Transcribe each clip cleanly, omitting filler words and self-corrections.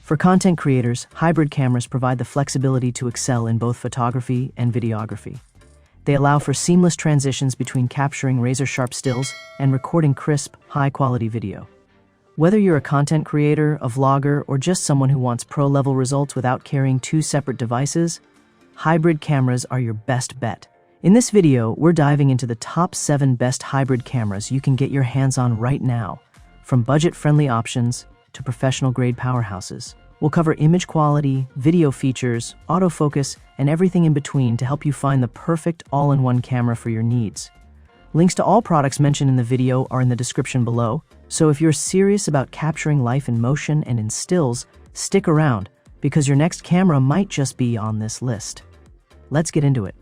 For content creators, hybrid cameras provide the flexibility to excel in both photography and videography. They allow for seamless transitions between capturing razor-sharp stills and recording crisp, high-quality video. Whether you're a content creator, a vlogger, or just someone who wants pro-level results without carrying two separate devices, hybrid cameras are your best bet. In this video, we're diving into the top 7 best hybrid cameras you can get your hands on right now, from budget-friendly options to professional-grade powerhouses. We'll cover image quality, video features, autofocus, and everything in between to help you find the perfect all-in-one camera for your needs. Links to all products mentioned in the video are in the description below, so if you're serious about capturing life in motion and in stills, stick around, because your next camera might just be on this list. Let's get into it.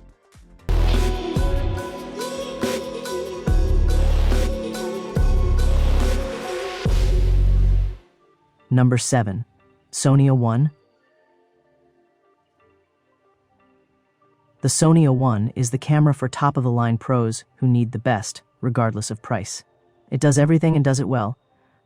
Number 7. Sony A1. The Sony A1 is the camera for top-of-the-line pros who need the best, regardless of price. It does everything and does it well,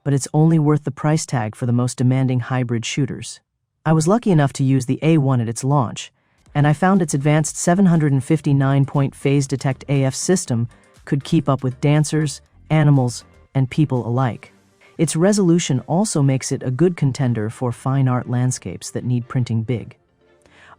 but it's only worth the price tag for the most demanding hybrid shooters. I was lucky enough to use the A1 at its launch, and I found its advanced 759-point phase detect AF system could keep up with dancers, animals, and people alike. Its resolution also makes it a good contender for fine art landscapes that need printing big.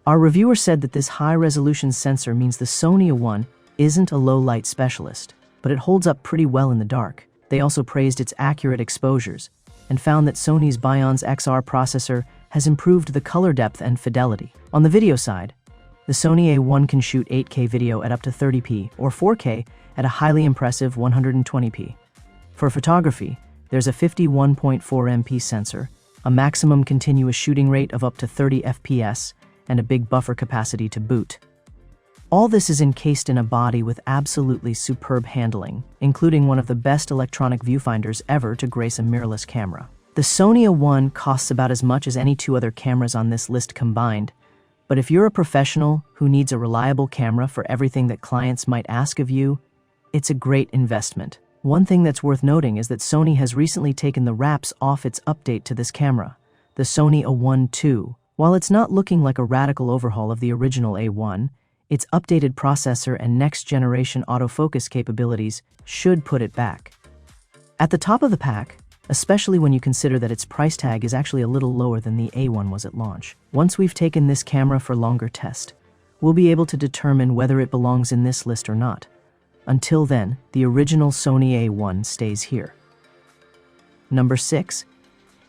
Our reviewer said that this high-resolution sensor means the Sony A1 isn't a low-light specialist, but it holds up pretty well in the dark. They also praised its accurate exposures and found that Sony's Bionz XR processor has improved the color depth and fidelity. On the video side, the Sony A1 can shoot 8K video at up to 30p or 4K at a highly impressive 120p. For photography, there's a 51.4 MP sensor, a maximum continuous shooting rate of up to 30 FPS, and a big buffer capacity to boot. All this is encased in a body with absolutely superb handling, including one of the best electronic viewfinders ever to grace a mirrorless camera. The Sony A1 costs about as much as any 2 other cameras on this list combined, but if you're a professional who needs a reliable camera for everything that clients might ask of you, it's a great investment. One thing that's worth noting is that Sony has recently taken the wraps off its update to this camera, the Sony A1 II. While it's not looking like a radical overhaul of the original A1, its updated processor and next-generation autofocus capabilities should put it back. At the top of the pack, especially when you consider that its price tag is actually a little lower than the A1 was at launch. Once we've taken this camera for longer test, we'll be able to determine whether it belongs in this list or not. Until then, the original Sony A1 stays here. Number 6.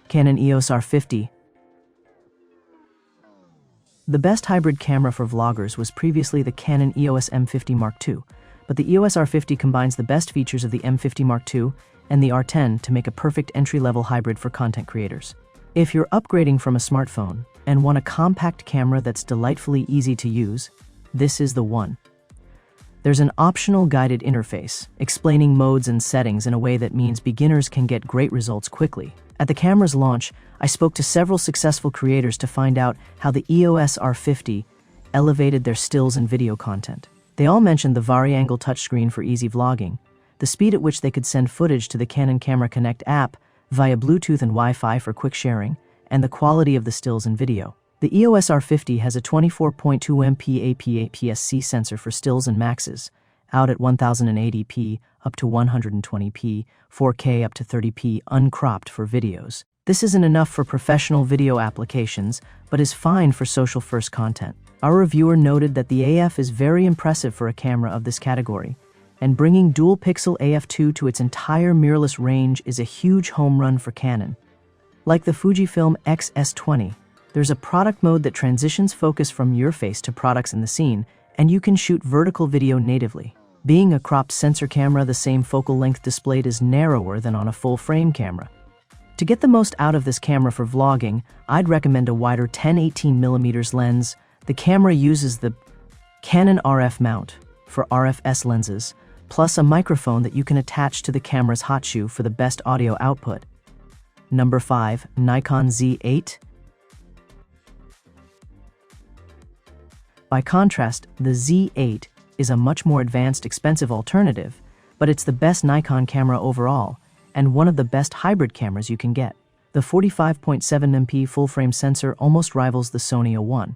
Canon EOS R50. The best hybrid camera for vloggers was previously the Canon EOS M50 Mark II, but the EOS R50 combines the best features of the M50 Mark II and the R10 to make a perfect entry-level hybrid for content creators. If you're upgrading from a smartphone and want a compact camera that's delightfully easy to use, this is the one. There's an optional guided interface, explaining modes and settings in a way that means beginners can get great results quickly. At the camera's launch, I spoke to several successful creators to find out how the EOS R50 elevated their stills and video content. They all mentioned the vari-angle touchscreen for easy vlogging, the speed at which they could send footage to the Canon Camera Connect app via Bluetooth and Wi-Fi for quick sharing, and the quality of the stills and video. The EOS R50 has a 24.2 MP APS-C sensor for stills and maxes, out at 1080p up to 120p, 4K up to 30p uncropped for videos. This isn't enough for professional video applications, but is fine for social-first content. Our reviewer noted that the AF is very impressive for a camera of this category, and bringing dual-pixel AF2 to its entire mirrorless range is a huge home run for Canon. Like the Fujifilm X-S20, there's a product mode that transitions focus from your face to products in the scene, and you can shoot vertical video natively. Being a cropped sensor camera, the same focal length displayed is narrower than on a full-frame camera. To get the most out of this camera for vlogging, I'd recommend a wider 10-18mm lens. The camera uses the Canon RF mount for RFS lenses, plus a microphone that you can attach to the camera's hot shoe for the best audio output. Number 5. Nikon Z8. By contrast, the Z8 is a much more advanced, expensive alternative, but it's the best Nikon camera overall, and one of the best hybrid cameras you can get. The 45.7MP full-frame sensor almost rivals the Sony A1.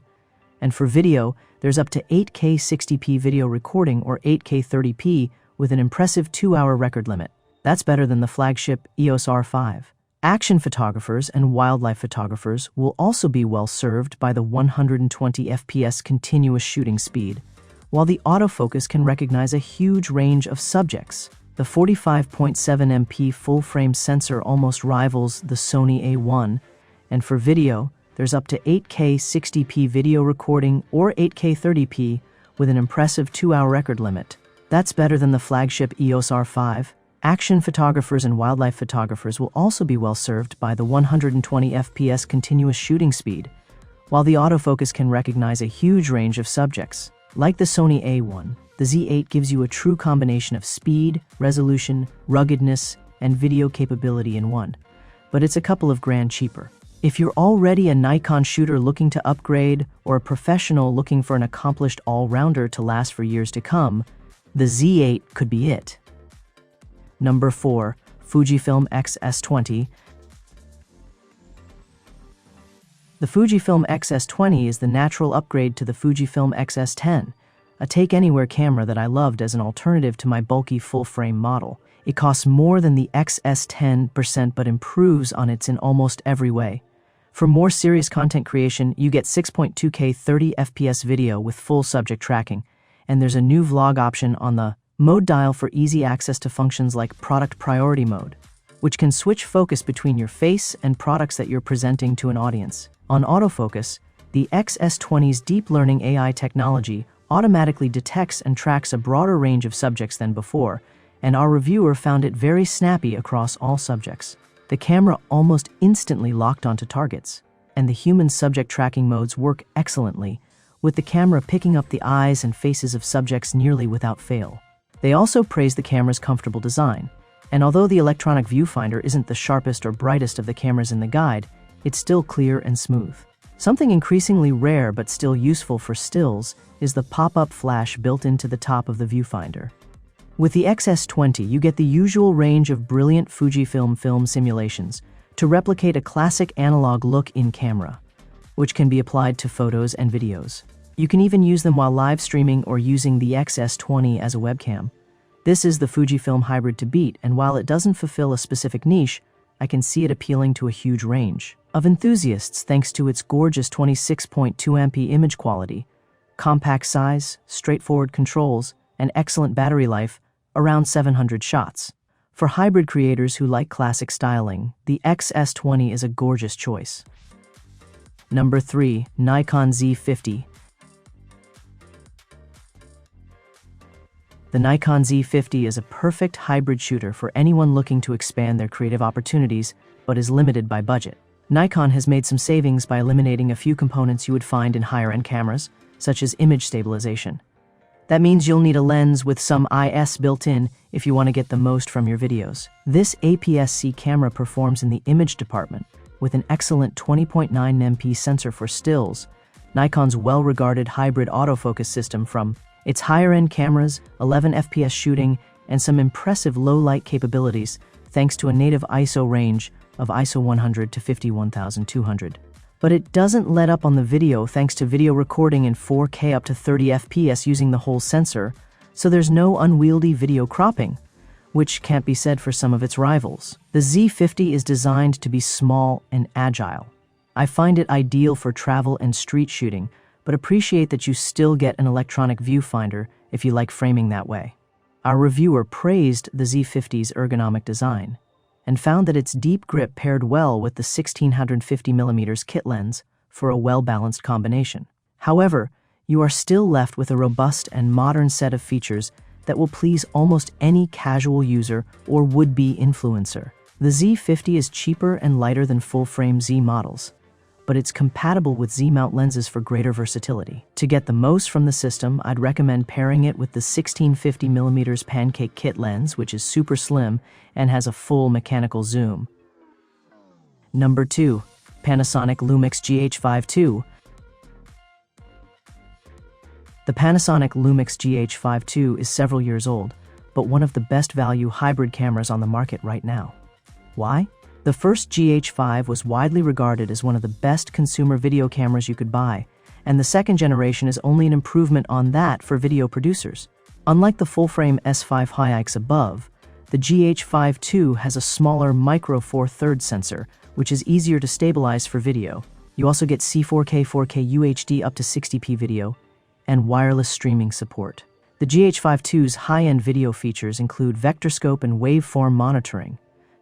And for video, there's up to 8K 60p video recording or 8K 30p with an impressive 2-hour record limit. That's better than the flagship EOS R5. Action photographers and wildlife photographers will also be well served by the 120 FPS continuous shooting speed, while the autofocus can recognize a huge range of subjects. The 45.7MP full-frame sensor almost rivals the Sony A1, and for video, there's up to 8K 60p video recording or 8K 30p with an impressive 2-hour record limit. That's better than the flagship EOS R5. Action photographers and wildlife photographers will also be well served by the 120 FPS continuous shooting speed, while the autofocus can recognize a huge range of subjects. Like the Sony A1, the Z8 gives you a true combination of speed, resolution, ruggedness, and video capability in one, but it's a couple of grand cheaper. If you're already a Nikon shooter looking to upgrade or a professional looking for an accomplished all-rounder to last for years to come, the Z8 could be it. Number 4. Fujifilm X-S20. The Fujifilm X-S20 is the natural upgrade to the Fujifilm X-S10, a take-anywhere camera that I loved as an alternative to my bulky full-frame model. It costs more than the X-S10% but improves on it in almost every way. For more serious content creation, you get 6.2K 30 FPS video with full subject tracking, and there's a new vlog option on the mode dial for easy access to functions like product priority mode, which can switch focus between your face and products that you're presenting to an audience. On autofocus, the X-S20's deep learning AI technology automatically detects and tracks a broader range of subjects than before, and our reviewer found it very snappy across all subjects. The camera almost instantly locked onto targets, and the human subject tracking modes work excellently, with the camera picking up the eyes and faces of subjects nearly without fail. They also praise the camera's comfortable design, and although the electronic viewfinder isn't the sharpest or brightest of the cameras in the guide, it's still clear and smooth. Something increasingly rare but still useful for stills is the pop-up flash built into the top of the viewfinder. With the X-S20, you get the usual range of brilliant Fujifilm film simulations to replicate a classic analog look in camera, which can be applied to photos and videos. You can even use them while live streaming or using the X-S20 as a webcam. This is the Fujifilm hybrid to beat, and while it doesn't fulfill a specific niche, I can see it appealing to a huge range of enthusiasts thanks to its gorgeous 26.2MP image quality, compact size, straightforward controls, and excellent battery life, around 700 shots. For hybrid creators who like classic styling, the X-S20 is a gorgeous choice. Number 3. Nikon Z50. The Nikon Z50 is a perfect hybrid shooter for anyone looking to expand their creative opportunities, but is limited by budget. Nikon has made some savings by eliminating a few components you would find in higher-end cameras, such as image stabilization. That means you'll need a lens with some IS built in if you want to get the most from your videos. This APS-C camera performs in the image department with an excellent 20.9MP sensor for stills, Nikon's well-regarded hybrid autofocus system from its higher-end cameras, 11 FPS shooting, and some impressive low-light capabilities thanks to a native ISO range of ISO 100 to 51,200. But it doesn't let up on the video thanks to video recording in 4K up to 30 FPS using the whole sensor, so there's no unwieldy video cropping, which can't be said for some of its rivals. The Z50 is designed to be small and agile. I find it ideal for travel and street shooting, but appreciate that you still get an electronic viewfinder if you like framing that way. Our reviewer praised the Z50's ergonomic design and found that its deep grip paired well with the 1650mm kit lens for a well-balanced combination. However, you are still left with a robust and modern set of features that will please almost any casual user or would-be influencer. The Z50 is cheaper and lighter than full-frame Z models, but it's compatible with Z-mount lenses for greater versatility. To get the most from the system, I'd recommend pairing it with the 1650mm pancake kit lens, which is super slim and has a full mechanical zoom. Number 2. Panasonic Lumix GH5 II. The Panasonic Lumix GH5 II is several years old, but one of the best value hybrid cameras on the market right now. Why? The first GH5 was widely regarded as one of the best consumer video cameras you could buy, and the second generation is only an improvement on that for video producers. Unlike the full-frame S5 Hi-X above, the GH5 II has a smaller micro Four Thirds sensor, which is easier to stabilize for video. You also get C4K 4K UHD up to 60p video, and wireless streaming support. The GH5 II's high-end video features include vectorscope and waveform monitoring.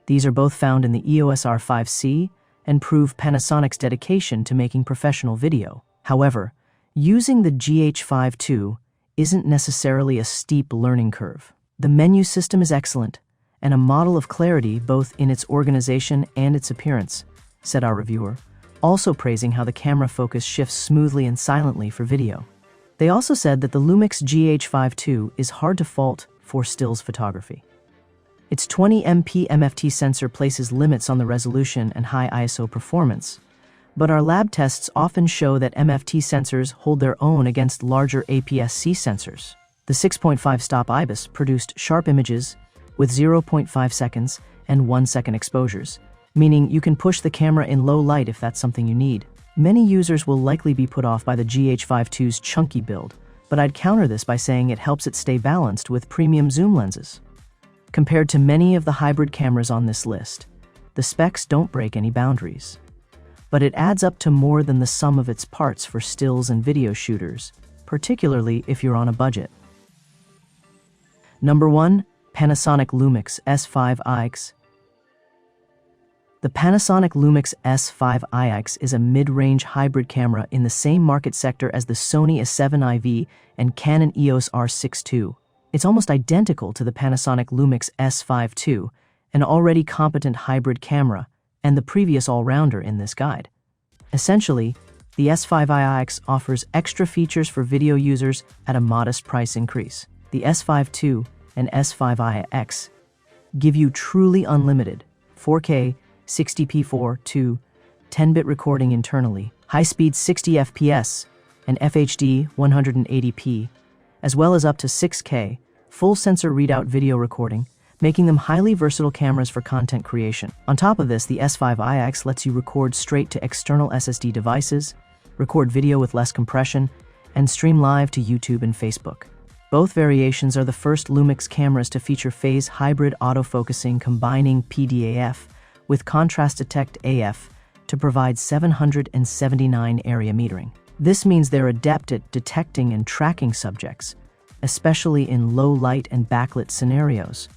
These are both found in the EOS R5C and prove Panasonic's dedication to making professional video. However, using the GH5 II isn't necessarily a steep learning curve. The menu system is excellent, and a model of clarity both in its organization and its appearance, said our reviewer, also praising how the camera focus shifts smoothly and silently for video. They also said that the Lumix GH5 II is hard to fault for stills photography. Its 20MP MFT sensor places limits on the resolution and high ISO performance, but our lab tests often show that MFT sensors hold their own against larger APS-C sensors. The 6.5 stop IBIS produced sharp images with 0.5 seconds and 1 second exposures, meaning you can push the camera in low light if that's something you need. Many users will likely be put off by the GH5 II's chunky build, but I'd counter this by saying it helps it stay balanced with premium zoom lenses. Compared to many of the hybrid cameras on this list, the specs don't break any boundaries. But it adds up to more than the sum of its parts for stills and video shooters, particularly if you're on a budget. Number 1. Panasonic Lumix S5 iX. The Panasonic Lumix S5 iX is a mid-range hybrid camera in the same market sector as the Sony A7 IV and Canon EOS R6 II. It's almost identical to the Panasonic Lumix S5 II, an already competent hybrid camera, and the previous all-rounder in this guide. Essentially, the S5 iX offers extra features for video users at a modest price increase. The S5 II and S5 iX give you truly unlimited 4K 60p4 to 10-bit recording internally, high-speed 60 FPS, and FHD 180p, as well as up to 6K full sensor readout video recording, making them highly versatile cameras for content creation. On top of this, the S5 iX lets you record straight to external SSD devices, record video with less compression, and stream live to YouTube and Facebook. Both variations are the first Lumix cameras to feature phase hybrid autofocusing combining PDAF with contrast detect AF to provide 779 area metering. This means they're adept at detecting and tracking subjects, especially in low light and backlit scenarios.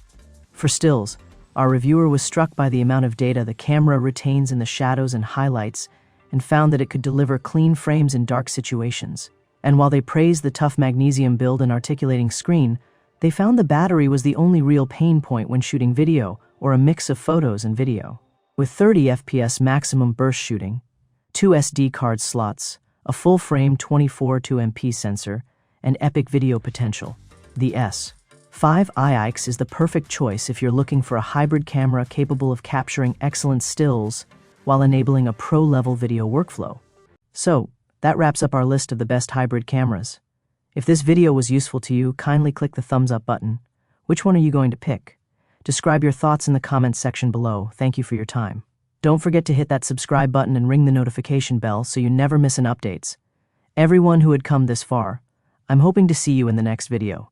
For stills, our reviewer was struck by the amount of data the camera retains in the shadows and highlights and found that it could deliver clean frames in dark situations. And while they praised the tough magnesium build and articulating screen, they found the battery was the only real pain point when shooting video or a mix of photos and video. With 30 FPS maximum burst shooting, 2 SD card slots, a full-frame 24-2MP sensor, and epic video potential, the S5 iX is the perfect choice if you're looking for a hybrid camera capable of capturing excellent stills while enabling a pro-level video workflow. So, that wraps up our list of the best hybrid cameras. If this video was useful to you, kindly click the thumbs up button. Which one are you going to pick? Describe your thoughts in the comments section below. Thank you for your time. Don't forget to hit that subscribe button and ring the notification bell so you never miss an updates. Everyone who had come this far, I'm hoping to see you in the next video.